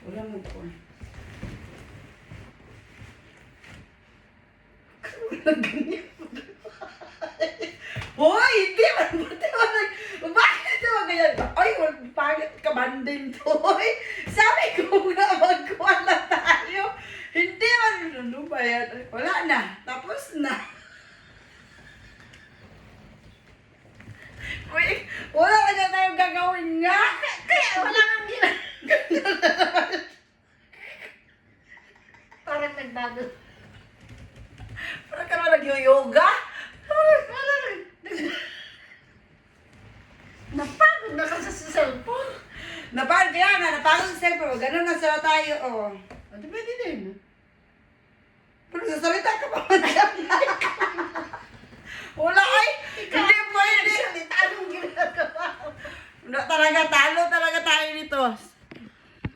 Wala mo po. Wala ganyan. Hoy, hindi man. Bakit naman ganyan? Ay, pangit ka man din to. Sabi ko na magkuha na tayo. Hindi man. Ano ba yan? Wala na. Tapos na. Uy, wala na tayong gagawin nga. Kaya wala kang parang nagbago. Parang ka naman nag-yoga? Napagod na kasi sa cellphone. Napagod kaya nga, napagod sa cellphone. Ganun na sila tayo, oh. Ano pwede din? Pero sasalita ka pa man wala ay, hindi pwede. Salita, anong ginagawa? Wala talaga, talo talaga tayo nito.